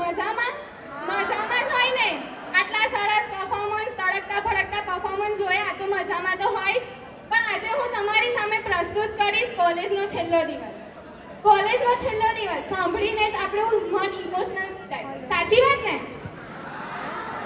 મજામાં મજામાં જ હોય ને. આટલા સરસ પરફોર્મન્સ, તડકતા ભડકતા પરફોર્મન્સ જોયા તો મજામાં તો હોય જ. પણ આજે હું તમારી સામે પ્રસ્તુત કરીશ કોલેજનો છેલ્લો દિવસ. કોલેજનો છેલ્લો દિવસ સાંભળીને જ આપણું મન ઇમોશનલ થાય. સાચી વાત ને?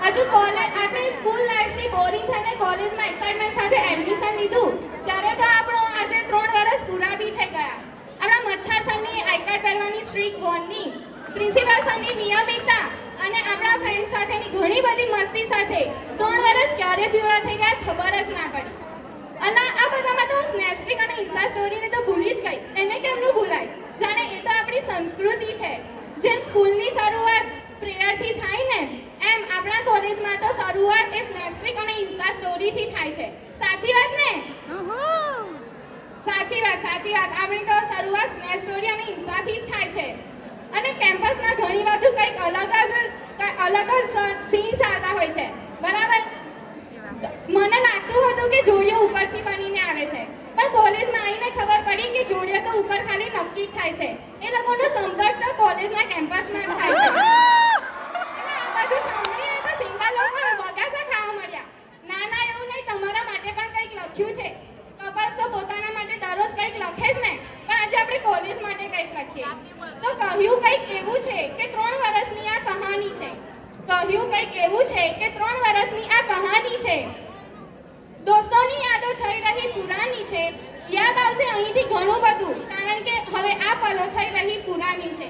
હજુ કોલેજ આપણે સ્કૂલ લાઈફથી બોરિંગ થઈને કોલેજમાં એક્સાઇટમેન્ટ સાથે એડમિશન લીધું ત્યારે તો આપણો આજે 3 વર્ષ પૂરા બી થઈ ગયા. આપણા મચ્છર સરની આઈ કાર્ડ પહેરવાની સ્ટ્રીક વોર્નિંગ, પ્રિન્સિપલ સરની નિયમિતતા અને આપણા ફ્રેન્ડ સાથેની ઘણી બધી મસ્તી સાથે 3 વર્ષ ક્યારે પૂરા થઈ ગયા ખબર જ ના પડી. અલા આ બધામાં તો સ્નેપસ્ટિક અને ઇન્સ્ટા સ્ટોરીને તો ભૂલી જ ગઈ. એને કેમનું ભૂલાય? જાણે એ તો આપણી સંસ્કૃતિ છે. જેમ સ્કૂલની શરૂઆત પ્રેયરથી થાય ને એમ આપણા કોલેજમાં તો શરૂઆત એ સ્નેપસ્ટિક અને ઇન્સ્ટા સ્ટોરીથી થાય છે. સાચી વાત ને? સાચી વાત. આપણી તો શરૂઆત સ્નેપ સ્ટોરી અને ઇન્સ્ટાથી જ થાય છે. અને કેમ્પસમાં ઘણી બાજુ કંઈક અલગ જ સીન ચાલતા હોય છે. બરાબર? મને લાગતું હતું કે જોડીઓ ઉપરથી બનીને આવે છે, પણ કોલેજમાં આવીને ખબર પડી કે જોડીઓ તો ઉપર ખાલી નક્કી થાય છે. એ લોકોનો સંપર્ક તો કોલેજના કેમ્પસમાં થાય છે. એટલે આ બધું સાંભળીને તો સિંગા લોકો બગાસા ખાવા મળ્યા. ના એવું નહીં, તમારા માટે પણ કંઈક લખ્યું છે. કપાસ તો પોતાના માટે દરરોજ કંઈક લખે જ ને, પણ આજે આપણે કોલેજ માટે કંઈક લખીએ. તો કહ્યું કંઈક એવું છે કે 3 વર્ષની આ કહાની છે. દોસ્તોની યાદો થઈ રહી પુરાની છે. યાદ આવશે અહીંથી ઘણું બધું, કારણ કે હવે આ પલો થઈ રહી પુરાની છે.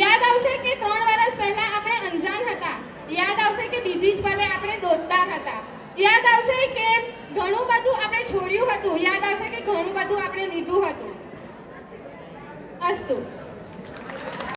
યાદ આવશે કે 3 વર્ષ પહેલા આપણે અંજાન હતા. યાદ આવશે કે બીજી જ પલે આપણે દોસ્તાર હતા. યાદ આવશે કે ઘણું બધું આપણે છોડ્યું હતું. યાદ આવશે કે ઘણું બધું આપણે લીધું હતું. અસ્તુ.